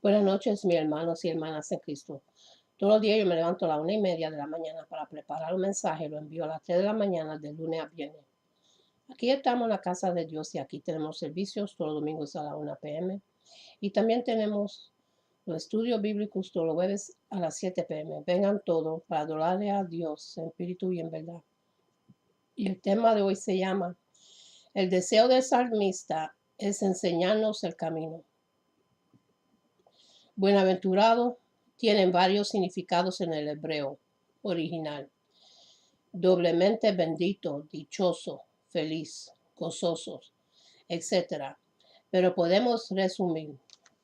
Buenas noches, mis hermanos y hermanas en Cristo. Todos los días yo me levanto a las 1:30 de la mañana para preparar un mensaje y lo envío a las 3 de la mañana de lunes a viernes. Aquí estamos en la casa de Dios y aquí tenemos servicios todos los domingos a las 1 p.m. Y también tenemos los estudios bíblicos todos los jueves a las 7 p.m. Vengan todos para adorarle a Dios en espíritu y en verdad. Y el tema de hoy se llama: el deseo del salmista es enseñarnos el camino. Buenaventurado tienen varios significados en el hebreo original. Doblemente bendito, dichoso, feliz, gozoso, etc. Pero podemos resumir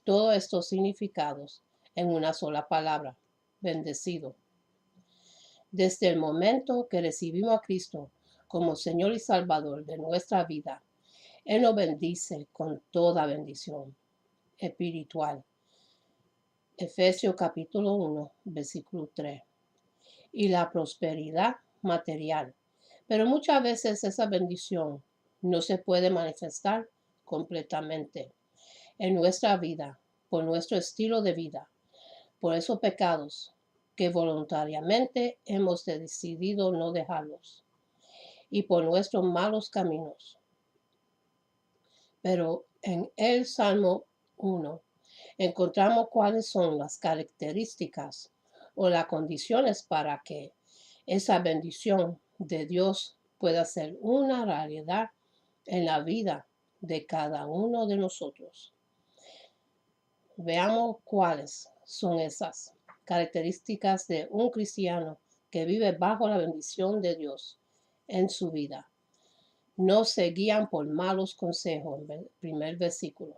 todos estos significados en una sola palabra: bendecido. Desde el momento que recibimos a Cristo como Señor y Salvador de nuestra vida, Él nos bendice con toda bendición espiritual. Efesios capítulo 1, versículo 3. Y la prosperidad material. Pero muchas veces esa bendición no se puede manifestar completamente en nuestra vida por nuestro estilo de vida, por esos pecados que voluntariamente hemos decidido no dejarlos y por nuestros malos caminos. Pero en el Salmo 1 encontramos cuáles son las características o las condiciones para que esa bendición de Dios pueda ser una realidad en la vida de cada uno de nosotros. Veamos cuáles son esas características de un cristiano que vive bajo la bendición de Dios en su vida. No se guían por malos consejos, en el primer versículo.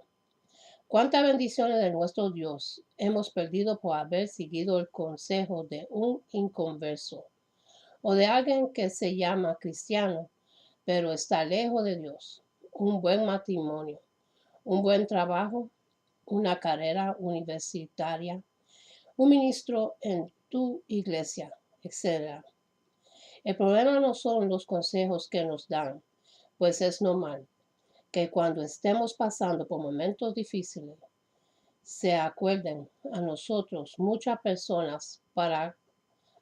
¿Cuántas bendiciones de nuestro Dios hemos perdido por haber seguido el consejo de un inconverso o de alguien que se llama cristiano, pero está lejos de Dios? Un buen matrimonio, un buen trabajo, una carrera universitaria, un ministro en tu iglesia, etc. El problema no son los consejos que nos dan, pues es normal que cuando estemos pasando por momentos difíciles, se acuerden a nosotros muchas personas para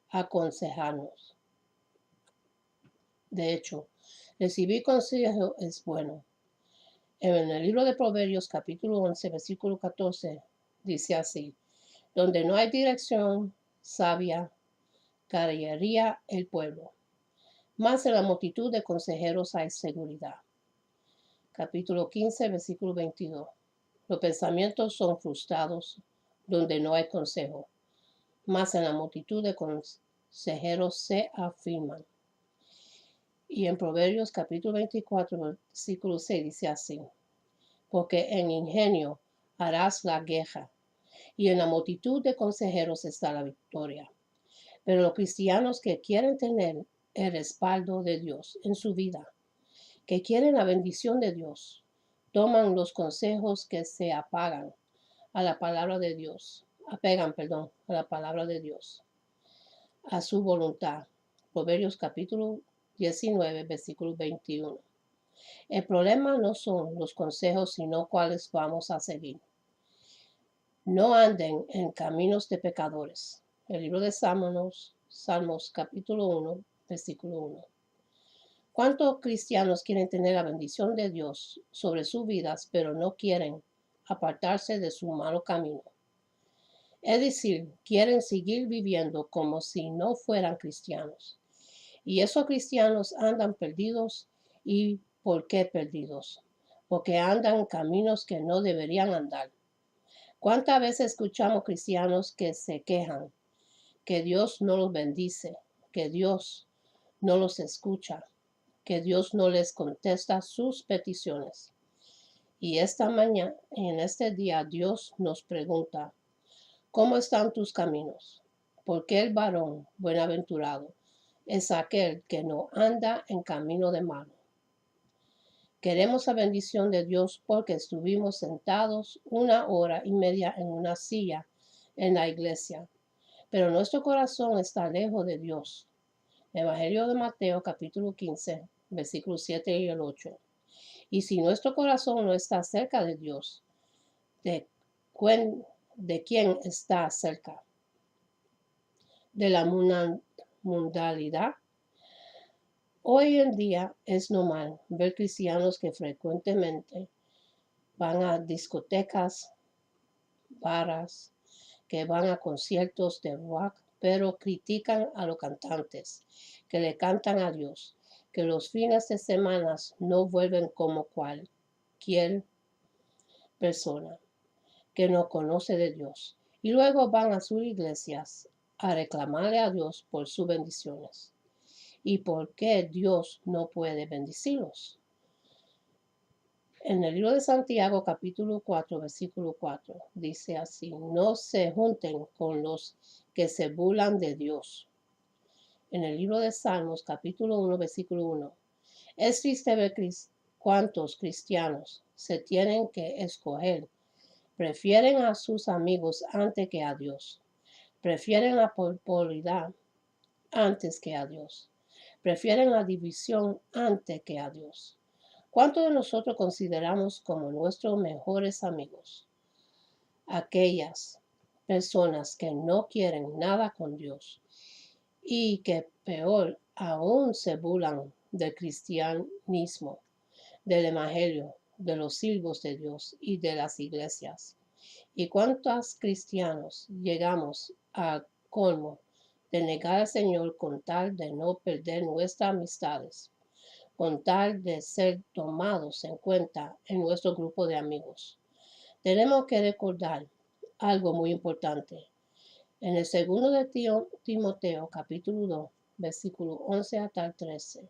aconsejarnos. De hecho, recibir consejo es bueno. En el libro de Proverbios, capítulo 11, versículo 14, dice así: donde no hay dirección sabia, caería el pueblo, mas en la multitud de consejeros hay seguridad. Capítulo 15, versículo 22. Los pensamientos son frustrados donde no hay consejo, mas en la multitud de consejeros se afirman. Y en Proverbios capítulo 24, versículo 6 dice así: porque en ingenio harás la guerra, y en la multitud de consejeros está la victoria. Pero los cristianos que quieren tener el respaldo de Dios en su vida, que quieren la bendición de Dios, toman los consejos que se apegan a la palabra de Dios, a la palabra de Dios, a su voluntad. Proverbios capítulo 19, versículo 21. El problema no son los consejos, sino cuáles vamos a seguir. No anden en caminos de pecadores. El libro de Salmos capítulo 1, versículo 1. ¿Cuántos cristianos quieren tener la bendición de Dios sobre sus vidas, pero no quieren apartarse de su malo camino? Es decir, quieren seguir viviendo como si no fueran cristianos. Y esos cristianos andan perdidos. ¿Y por qué perdidos? Porque andan en caminos que no deberían andar. ¿Cuántas veces escuchamos cristianos que se quejan que Dios no los bendice, que Dios no los escucha, que Dios no les contesta sus peticiones? Y esta mañana, en este día, Dios nos pregunta: ¿cómo están tus caminos? Porque el varón buenaventurado es aquel que no anda en camino de mal. Queremos la bendición de Dios porque estuvimos sentados 1 hora y media en una silla en la iglesia, pero nuestro corazón está lejos de Dios. Evangelio de Mateo capítulo 15, versículos 7 y el 8. Y si nuestro corazón no está cerca de Dios, ¿de de quién está cerca, de la mundanalidad. Hoy en día es normal ver cristianos que frecuentemente van a discotecas, bares, que van a conciertos de rock, pero critican a los cantantes que le cantan a Dios, que los fines de semana no vuelven como cualquier persona que no conoce de Dios. Y luego van a sus iglesias a reclamarle a Dios por sus bendiciones. ¿Y por qué Dios no puede bendecirlos? En el libro de Santiago, capítulo 4, versículo 4, dice así: no se junten con los que se burlan de Dios. En el libro de Salmos, capítulo 1, versículo 1, es triste ver cuántos cristianos se tienen que escoger. Prefieren a sus amigos antes que a Dios. Prefieren la popularidad antes que a Dios. Prefieren la división antes que a Dios. ¿Cuántos de nosotros consideramos como nuestros mejores amigos aquellas personas que no quieren nada con Dios y que peor aún se burlan del cristianismo, del evangelio, de los siervos de Dios y de las iglesias? ¿Y cuántos cristianos llegamos al colmo de negar al Señor con tal de no perder nuestras amistades, con tal de ser tomados en cuenta en nuestro grupo de amigos? Tenemos que recordar algo muy importante. En el segundo de Timoteo, capítulo 2, versículo 11 hasta el 13,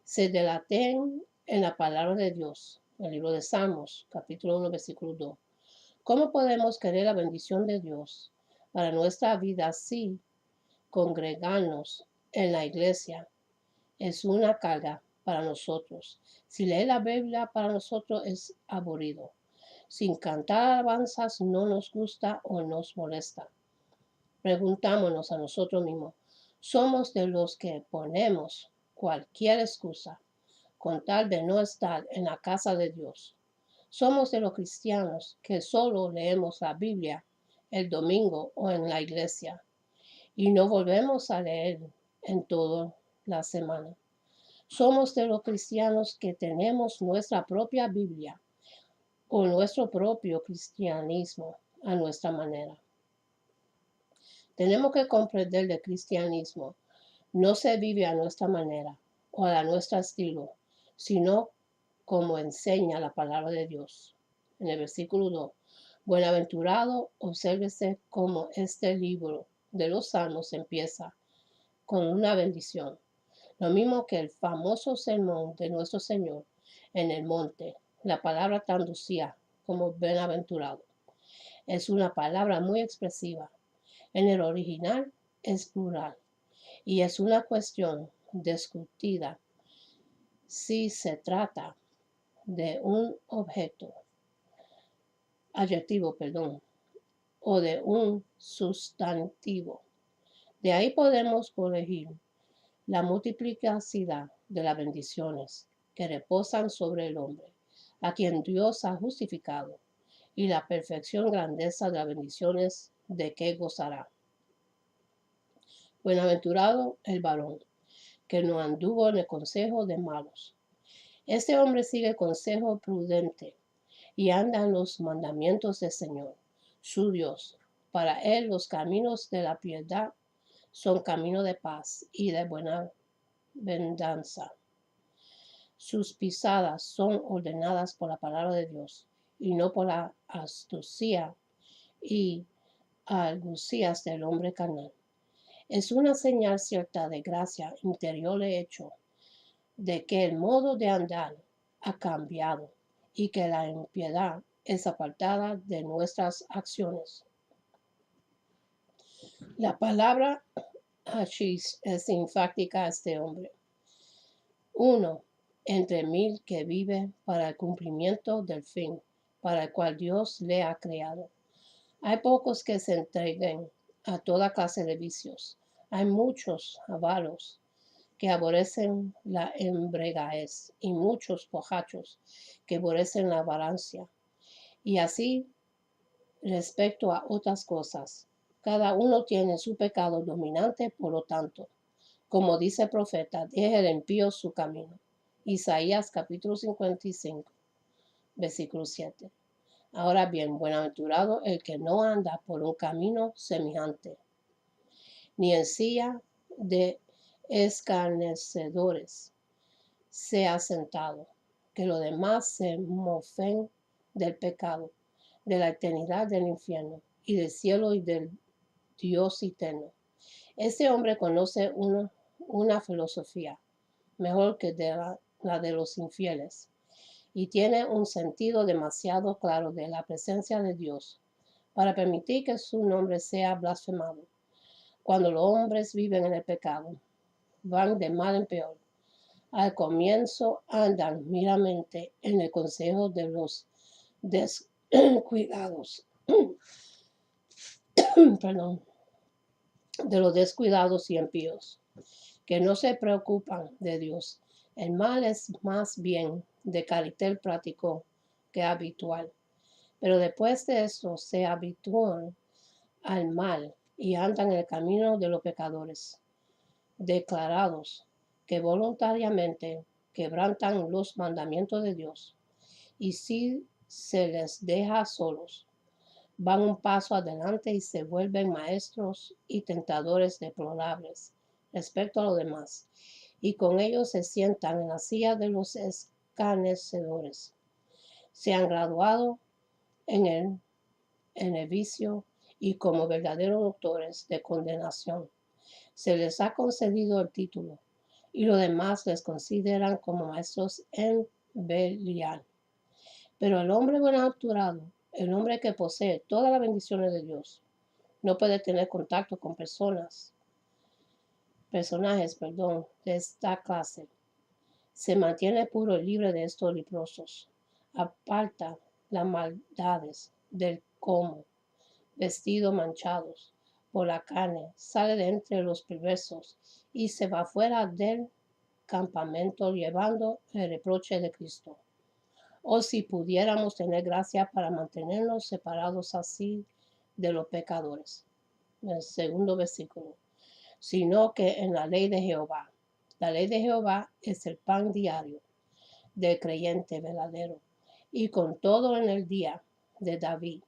se delaten en la palabra de Dios. El libro de Salmos, capítulo 1, versículo 2. ¿Cómo podemos querer la bendición de Dios para nuestra vida si congregarnos en la iglesia es una carga para nosotros? Si leer la Biblia para nosotros es aburrido. Sin cantar alabanzas no nos gusta o nos molesta. Preguntámonos a nosotros mismos, ¿somos de los que ponemos cualquier excusa con tal de no estar en la casa de Dios? Somos de los cristianos que solo leemos la Biblia el domingo o en la iglesia y no volvemos a leer en toda la semana. Somos de los cristianos que tenemos nuestra propia Biblia o nuestro propio cristianismo a nuestra manera. Tenemos que comprender que el cristianismo no se vive a nuestra manera o a nuestro estilo, sino como enseña la palabra de Dios. En el versículo 2, buenaventurado, obsérvese cómo este libro de los Salmos empieza con una bendición, lo mismo que el famoso sermón de nuestro Señor en el monte. La palabra traducida como bienaventurado es una palabra muy expresiva. En el original es plural y es una cuestión discutida si se trata de un adjetivo, o de un sustantivo. De ahí podemos corregir la multiplicidad de las bendiciones que reposan sobre el hombre, a quien Dios ha justificado, y la perfección grandeza de las bendiciones de que gozará. Buenaventurado el varón, que no anduvo en el consejo de malos. Este hombre sigue el consejo prudente y anda en los mandamientos del Señor, su Dios. Para él los caminos de la piedad son caminos de paz y de buena venganza. Sus pisadas son ordenadas por la palabra de Dios y no por la astucia y argucias del hombre carnal. Es una señal cierta de gracia interior hecho de que el modo de andar ha cambiado y que la impiedad es apartada de nuestras acciones. La palabra hachís es enfática a este hombre. Uno entre mil que vive para el cumplimiento del fin para el cual Dios le ha creado. Hay pocos que se entreguen a toda clase de vicios. Hay muchos avaros que aborrecen la embriaguez y muchos borrachos que aborrecen la avaricia. Y así respecto a otras cosas. Cada uno tiene su pecado dominante, por lo tanto, como dice el profeta, deje el impío su camino. Isaías capítulo 55, versículo 7. Ahora bien, buenaventurado el que no anda por un camino semejante, ni en silla de escarnecedores sea sentado, que los demás se mofen del pecado, de la eternidad del infierno, y del cielo y del Dios eterno. Este hombre conoce una filosofía mejor que la de los infieles, y tiene un sentido demasiado claro de la presencia de Dios para permitir que su nombre sea blasfemado. Cuando los hombres viven en el pecado, van de mal en peor. Al comienzo andan meramente en el consejo de los descuidados, perdón, de los descuidados y impíos, que no se preocupan de Dios. El mal es más bien de carácter práctico que habitual. Pero después de eso se habitúan al mal y andan en el camino de los pecadores, declarados que voluntariamente quebrantan los mandamientos de Dios. Y si se les deja solos, van un paso adelante y se vuelven maestros y tentadores deplorables respecto a los demás. Y con ellos se sientan en la silla de los escarnecedores. Se han graduado en el vicio y como verdaderos doctores de condenación. Se les ha concedido el título y los demás les consideran como maestros en Belial. Pero el hombre buenaventurado, el hombre que posee todas las bendiciones de Dios, no puede tener contacto con personajes, de esta clase. Se mantiene puro y libre de estos leprosos. Aparta las maldades del como, vestidos manchados por la carne, sale de entre los perversos y se va fuera del campamento llevando el reproche de Cristo. O si pudiéramos tener gracia para mantenernos separados así de los pecadores. El segundo versículo. Sino que en la ley de Jehová. La ley de Jehová es el pan diario del creyente verdadero. Y con todo en el día de David,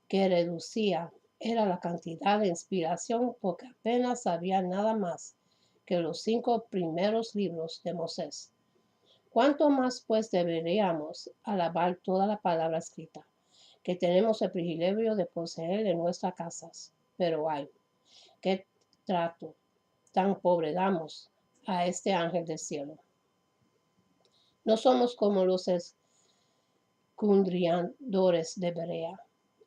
que reducía era la cantidad de inspiración porque apenas había nada más que los 5 primeros libros de Moisés. ¿Cuánto más pues deberíamos alabar toda la palabra escrita, que tenemos el privilegio de poseer en nuestras casas? Pero ay, qué trato tan pobre damos a este ángel del cielo. No somos como los escudriñadores de Berea.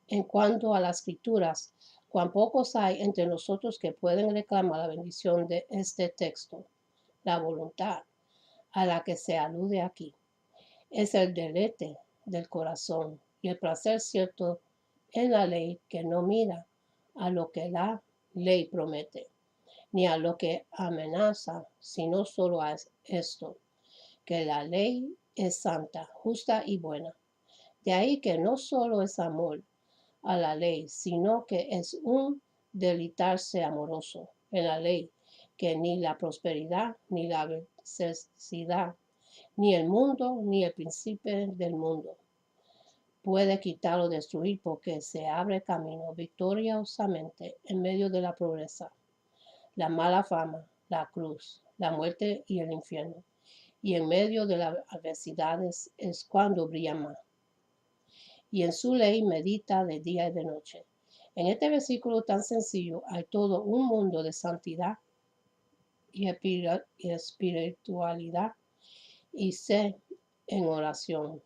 En cuanto a las escrituras, cuán pocos hay entre nosotros que pueden reclamar la bendición de este texto. La voluntad a la que se alude aquí es el deleite del corazón y el placer cierto en la ley que no mira a lo que la ley promete, ni a lo que amenaza, sino solo a esto, que la ley es santa, justa y buena. De ahí que no solo es amor a la ley, sino que es un deleitarse amoroso en la ley, que ni la prosperidad, ni la necesidad, ni el mundo, ni el príncipe del mundo puede quitar o destruir, porque se abre camino victoriosamente en medio de la pobreza, la mala fama, la cruz, la muerte y el infierno. Y en medio de las adversidades es cuando brilla más. Y en su ley medita de día y de noche. En este versículo tan sencillo hay todo un mundo de santidad y espiritualidad y sé en oración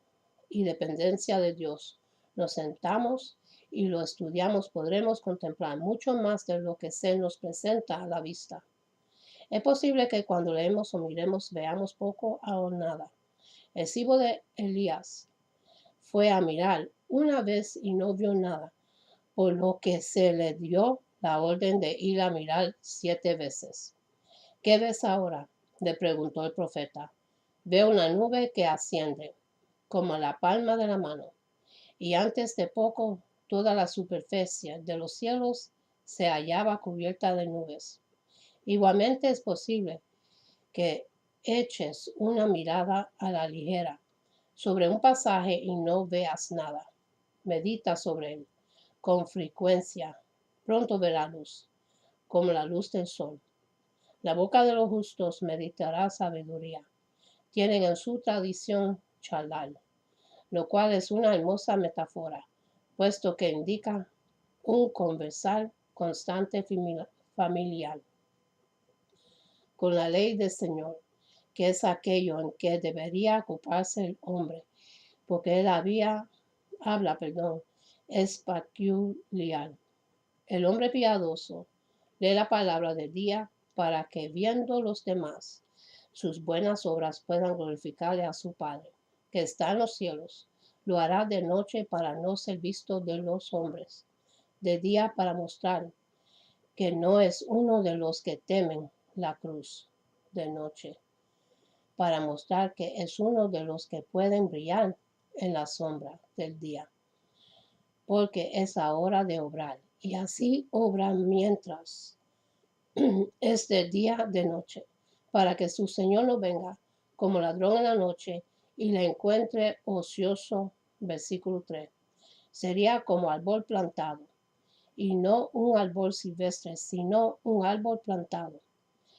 y dependencia de Dios. Nos sentamos y lo estudiamos, podremos contemplar mucho más de lo que se nos presenta a la vista. Es posible que cuando leemos o miremos veamos poco o nada. El siervo de Elías fue a mirar una vez y no vio nada, por lo que se le dio la orden de ir a mirar 7 veces. ¿Qué ves ahora?, le preguntó el profeta. Veo una nube que asciende, como la palma de la mano, y antes de poco toda la superficie de los cielos se hallaba cubierta de nubes. Igualmente es posible que eches una mirada a la ligera sobre un pasaje y no veas nada. Medita sobre él con frecuencia. Pronto verá luz, como la luz del sol. La boca de los justos meditará sabiduría. Tienen en su tradición chalal, lo cual es una hermosa metáfora, puesto que indica un conversar constante familiar con la ley del Señor, que es aquello en que debería ocuparse el hombre, porque él es peculiar. El hombre piadoso lee la palabra de día para que viendo los demás sus buenas obras puedan glorificarle a su Padre, que está en los cielos. Lo hará de noche para no ser visto de los hombres, de día para mostrar que no es uno de los que temen la cruz, de noche para mostrar que es uno de los que pueden brillar en la sombra del día, porque es la hora de obrar, y así obran mientras es de día de noche, para que su Señor no venga como ladrón en la noche y le encuentre ocioso. Versículo 3. Sería como árbol plantado, y no un árbol silvestre, sino un árbol plantado,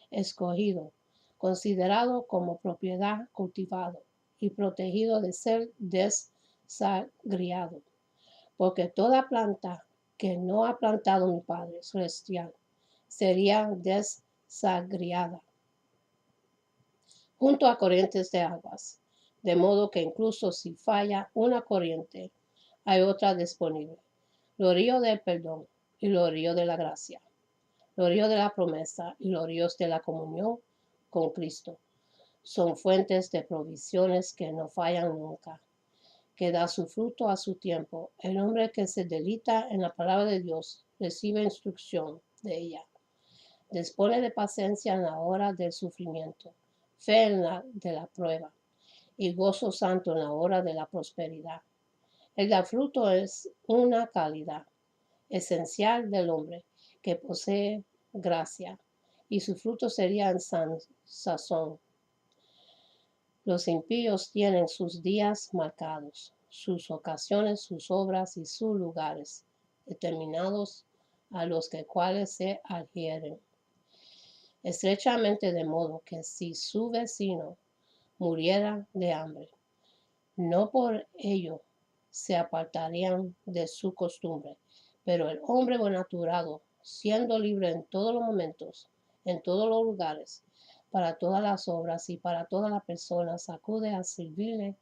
escogido, considerado como propiedad cultivado y protegido de ser desagriado, porque toda planta que no ha plantado mi Padre Celestial sería desagriada junto a corrientes de aguas, de modo que incluso si falla una corriente, hay otra disponible, los ríos del perdón y los ríos de la gracia, los ríos de la promesa y los ríos de la comunión con Cristo. Son fuentes de provisiones que no fallan nunca, que da su fruto a su tiempo. El hombre que se deleita en la palabra de Dios recibe instrucción de ella. Dispone de paciencia en la hora del sufrimiento, fe en la de la prueba y gozo santo en la hora de la prosperidad. El dar fruto es una calidad esencial del hombre que posee gracia, y su fruto sería en sazón. Los impíos tienen sus días marcados, sus ocasiones, sus obras y sus lugares determinados a los cuales se adhieren. Estrechamente, de modo que si su vecino muriera de hambre, no por ello se apartarían de su costumbre, pero el hombre bonnaturado, siendo libre en todos los momentos, en todos los lugares, para todas las obras y para todas las personas, acude a servirle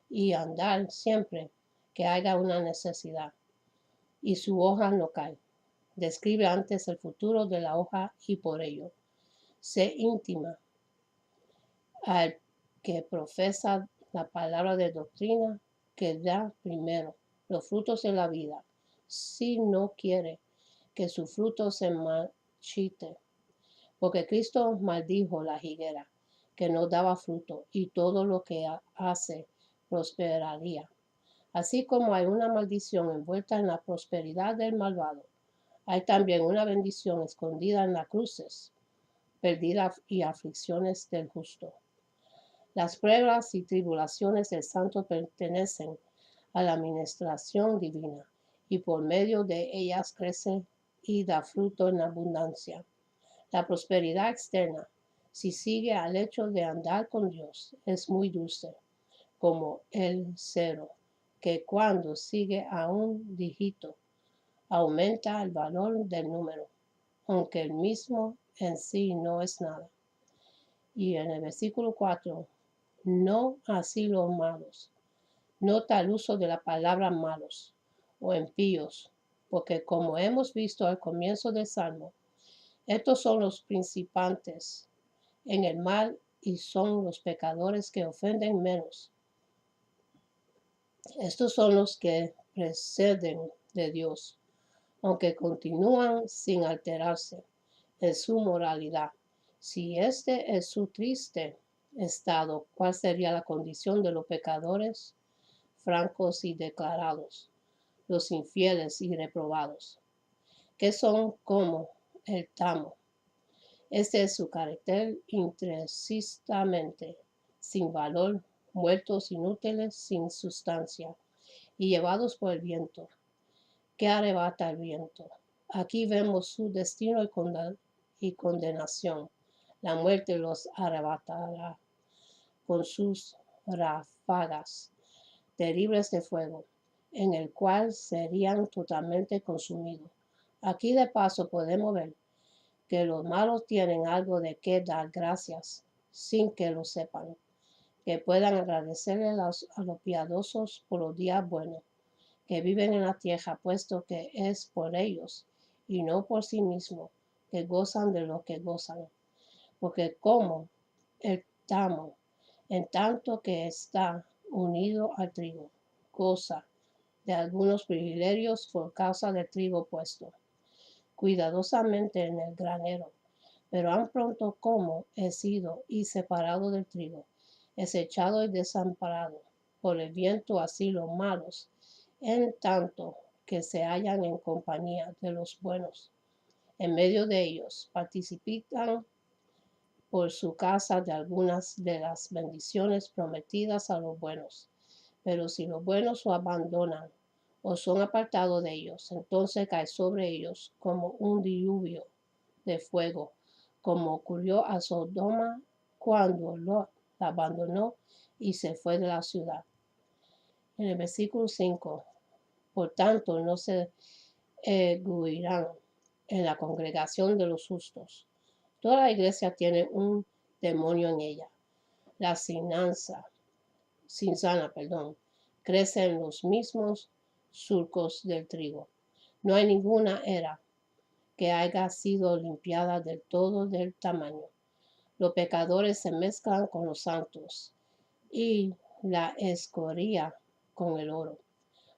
y andar siempre que haya una necesidad, y su hoja no cae. Describe antes el futuro de la hoja y por ello se íntima al que profesa la palabra de doctrina, que da primero los frutos de la vida, si no quiere que su fruto se marchite, porque Cristo maldijo la higuera, que no daba fruto, y todo lo que hace prosperaría. Así como hay una maldición envuelta en la prosperidad del malvado, hay también una bendición escondida en las cruces, pérdidas y aflicciones del justo. Las pruebas y tribulaciones del santo pertenecen a la administración divina, y por medio de ellas crece y da fruto en abundancia. La prosperidad externa, si sigue al hecho de andar con Dios, es muy dulce, como el cero, que cuando sigue a un dígito, aumenta el valor del número, aunque el mismo en sí no es nada. Y en el versículo 4, no así los malos. Nota el uso de la palabra malos o impíos, porque como hemos visto al comienzo del Salmo, estos son los principantes en el mal y son los pecadores que ofenden menos. Estos son los que preceden de Dios, aunque continúan sin alterarse en su moralidad. Si este es su triste estado, ¿cuál sería la condición de los pecadores francos y declarados? los infieles y reprobados, que son como el tamo. Este es su carácter intrínsecamente sin valor, muertos inútiles, sin sustancia, y llevados por el viento, que arrebata el viento. Aquí vemos su destino y condenación. La muerte los arrebatará con sus ráfagas terribles de fuego, en el cual serían totalmente consumidos. Aquí de paso podemos ver que los malos tienen algo de qué dar gracias, sin que lo sepan, que puedan agradecerle a los piadosos por los días buenos, que viven en la tierra, puesto que es por ellos y no por sí mismos, que gozan de lo que gozan, porque como el tamo, en tanto que está unido al trigo, goza de algunos privilegios por causa del trigo puesto cuidadosamente en el granero, pero tan pronto como he sido y separado del trigo, es echado y desamparado por el viento, así los malos, en tanto que se hallan en compañía de los buenos. En medio de ellos participan por su casa de algunas de las bendiciones prometidas a los buenos. Pero si los buenos lo abandonan o son apartados de ellos, entonces cae sobre ellos como un diluvio de fuego, como ocurrió a Sodoma cuando lo abandonó y se fue de la ciudad. En el versículo 5, por tanto, no se engulirán en la congregación de los justos. Toda la iglesia tiene un demonio en ella. La cizaña, crece en los mismos surcos del trigo. No hay ninguna era que haya sido limpiada del todo del tamaño. Los pecadores se mezclan con los santos y la escoria con el oro.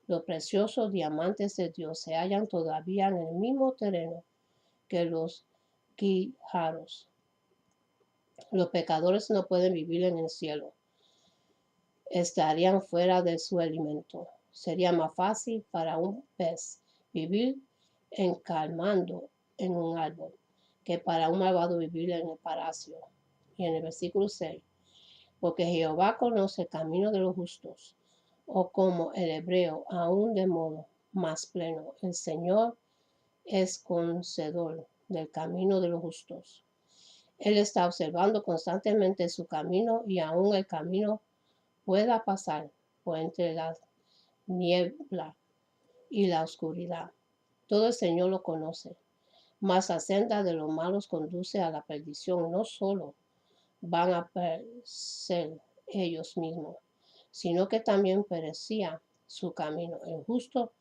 Los preciosos diamantes de Dios se hallan todavía en el mismo terreno que los guijarros. Los pecadores no pueden vivir en el cielo. Estarían fuera de su alimento. Sería más fácil para un pez vivir encalmando en un árbol que para un malvado vivir en el palacio. Y en el versículo 6, porque Jehová conoce el camino de los justos, o como el hebreo, aún de modo más pleno. El Señor es conocedor del camino de los justos. Él está observando constantemente su camino y aún el camino pueda pasar por entre la niebla y la oscuridad. Todo el Señor lo conoce, mas la senda de los malos conduce a la perdición. No solo van a perecer ellos mismos, sino que también perecía su camino. El justo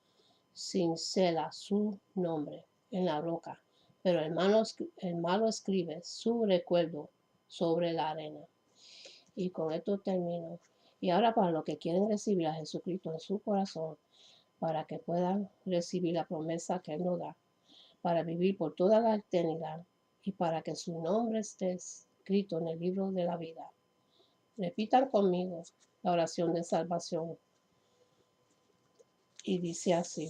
cincela su nombre en la roca, pero el malo escribe su recuerdo sobre la arena. Y con esto termino. Y ahora para los que quieren recibir a Jesucristo en su corazón, para que puedan recibir la promesa que Él nos da, para vivir por toda la eternidad y para que su nombre esté escrito en el libro de la vida. Repitan conmigo la oración de salvación. Y dice así: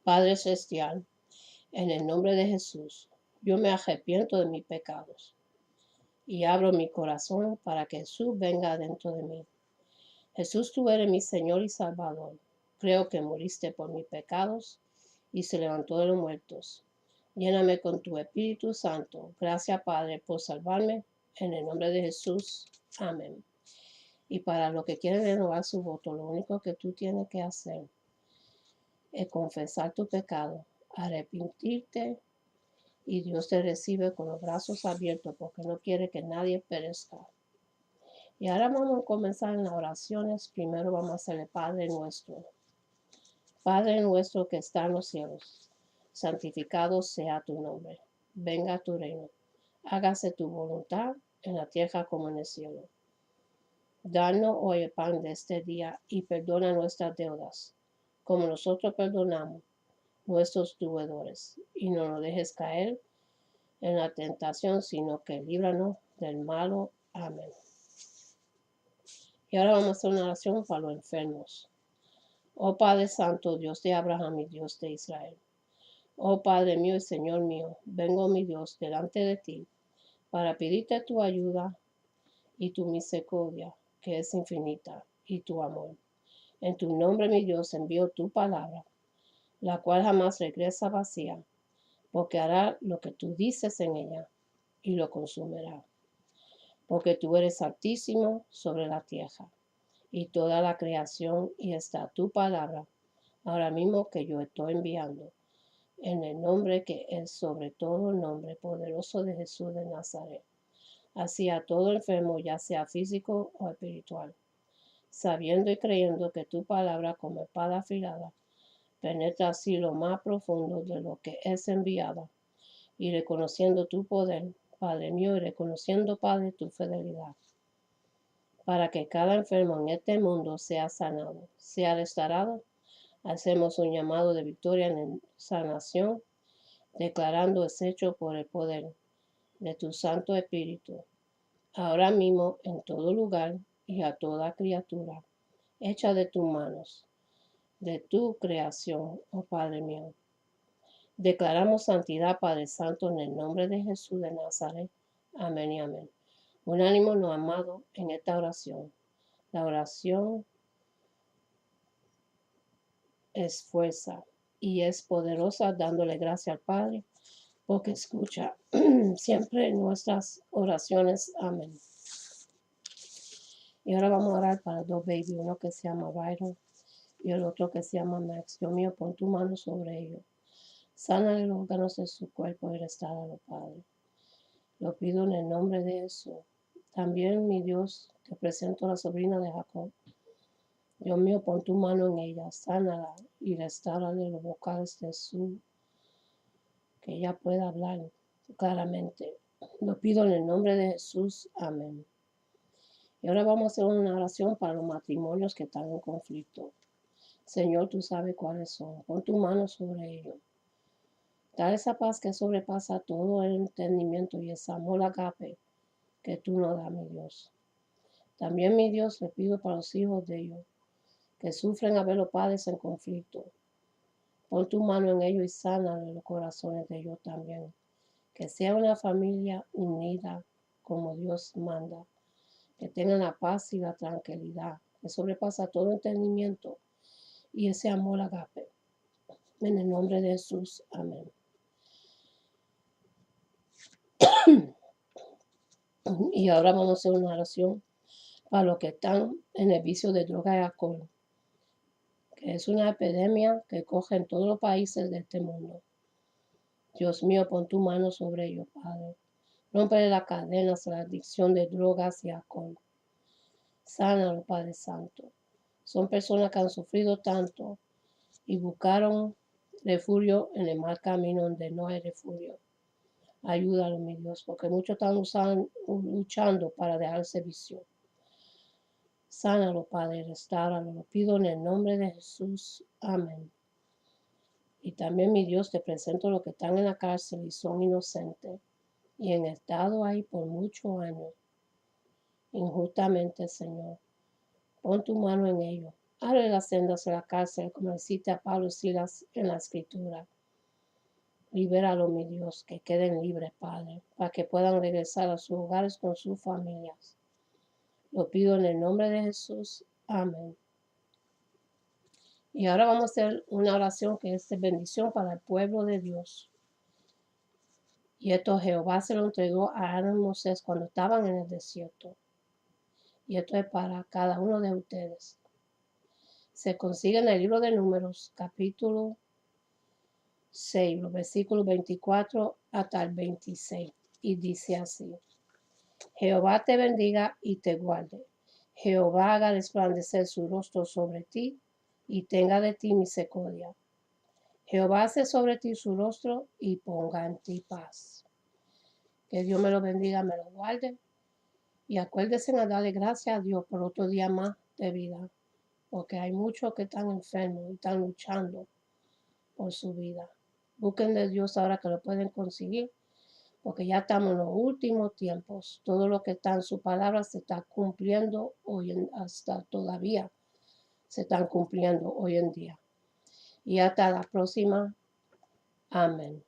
Padre Celestial, en el nombre de Jesús, yo me arrepiento de mis pecados y abro mi corazón para que Jesús venga dentro de mí. Jesús, tú eres mi Señor y Salvador. Creo que moriste por mis pecados y se levantó de los muertos. Lléname con tu Espíritu Santo. Gracias, Padre, por salvarme. En el nombre de Jesús. Amén. Y para los que quieren renovar su voto, lo único que tú tienes que hacer es confesar tu pecado, arrepentirte y Dios te recibe con los brazos abiertos porque no quiere que nadie perezca. Y ahora vamos a comenzar en las oraciones. Primero vamos a hacerle Padre nuestro. Padre nuestro que está en los cielos, santificado sea tu nombre. Venga tu reino. Hágase tu voluntad en la tierra como en el cielo. Danos hoy el pan de este día y perdona nuestras deudas, como nosotros perdonamos nuestros deudores. Y no nos dejes caer en la tentación, sino que líbranos del malo. Amén. Y ahora vamos a hacer una oración para los enfermos. Oh Padre Santo, Dios de Abraham y Dios de Israel. Oh Padre mío y Señor mío, vengo, mi Dios, delante de ti para pedirte tu ayuda y tu misericordia, que es infinita, y tu amor. En tu nombre, mi Dios, envío tu palabra, la cual jamás regresa vacía, porque hará lo que tú dices en ella y lo consumirá. Porque tú eres altísimo sobre la tierra y toda la creación, y está tu palabra ahora mismo que yo estoy enviando, en el nombre que es sobre todo el nombre poderoso de Jesús de Nazaret, hacia todo enfermo, ya sea físico o espiritual, sabiendo y creyendo que tu palabra como espada afilada penetra así lo más profundo de lo que es enviada, y reconociendo tu poder, Padre mío, y reconociendo, Padre, tu fidelidad, para que cada enfermo en este mundo sea sanado, sea restaurado. Hacemos un llamado de victoria en sanación, declarando es hecho por el poder de tu Santo Espíritu, ahora mismo en todo lugar y a toda criatura, hecha de tus manos, de tu creación, oh Padre mío. Declaramos santidad, Padre Santo, en el nombre de Jesús de Nazaret. Amén y amén. Unánimo, amado, en esta oración. La oración es fuerza y es poderosa, dándole gracias al Padre, porque escucha siempre nuestras oraciones. Amén. Y ahora vamos a orar para dos babies, uno que se llama Byron y el otro que se llama Max. Dios mío, pon tu mano sobre ellos. Sana los órganos de su cuerpo y restauralo, Padre. Lo pido en el nombre de Jesús. También, mi Dios, te presento a la sobrina de Jacob. Dios mío, pon tu mano en ella, sánala y restaurale los vocales de su, que ella pueda hablar claramente. Lo pido en el nombre de Jesús. Amén. Y ahora vamos a hacer una oración para los matrimonios que están en conflicto. Señor, tú sabes cuáles son. Pon tu mano sobre ellos. Da esa paz que sobrepasa todo el entendimiento y esa amor agape que tú nos das, mi Dios. También, mi Dios, le pido para los hijos de ellos que sufren a ver los padres en conflicto. Pon tu mano en ellos y sana los corazones de ellos también. Que sea una familia unida como Dios manda. Que tengan la paz y la tranquilidad que sobrepasa todo entendimiento y ese amor agape. En el nombre de Jesús. Amén. Y ahora vamos a hacer una oración para los que están en el vicio de droga y alcohol, que es una epidemia que coge en todos los países de este mundo. Dios mío, pon tu mano sobre ellos, Padre. Rompe las cadenas de la adicción de drogas y alcohol. Sánalo, Padre Santo. Son personas que han sufrido tanto y buscaron refugio en el mal camino donde no hay refugio. Ayúdalo, mi Dios, porque muchos están luchando para dejarse vicio. Sánalo, Padre, restáuralo. Lo pido en el nombre de Jesús. Amén. Y también, mi Dios, te presento los que están en la cárcel y son inocentes y han estado ahí por muchos años, injustamente, Señor. Pon tu mano en ellos. Abre las sendas de la cárcel, como hiciste a Pablo y Silas en la Escritura. Libéralo, mi Dios, que queden libres, Padre, para que puedan regresar a sus hogares con sus familias. Lo pido en el nombre de Jesús. Amén. Y ahora vamos a hacer una oración que es de bendición para el pueblo de Dios. Y esto Jehová se lo entregó a Aarón y Moisés cuando estaban en el desierto. Y esto es para cada uno de ustedes. Se consigue en el libro de Números, capítulo 6, los versículos 24 hasta el 26. Y dice así: Jehová te bendiga y te guarde. Jehová haga resplandecer su rostro sobre ti y tenga de ti misericordia. Jehová hace sobre ti su rostro y ponga en ti paz. Que Dios me lo bendiga, me lo guarde. Y acuérdense a darle gracias a Dios por otro día más de vida, porque hay muchos que están enfermos y están luchando por su vida. Busquen de Dios ahora que lo pueden conseguir, porque ya estamos en los últimos tiempos. Todo lo que está en su palabra se está cumpliendo hoy hasta todavía. se están cumpliendo hoy en día. Y hasta la próxima. Amén.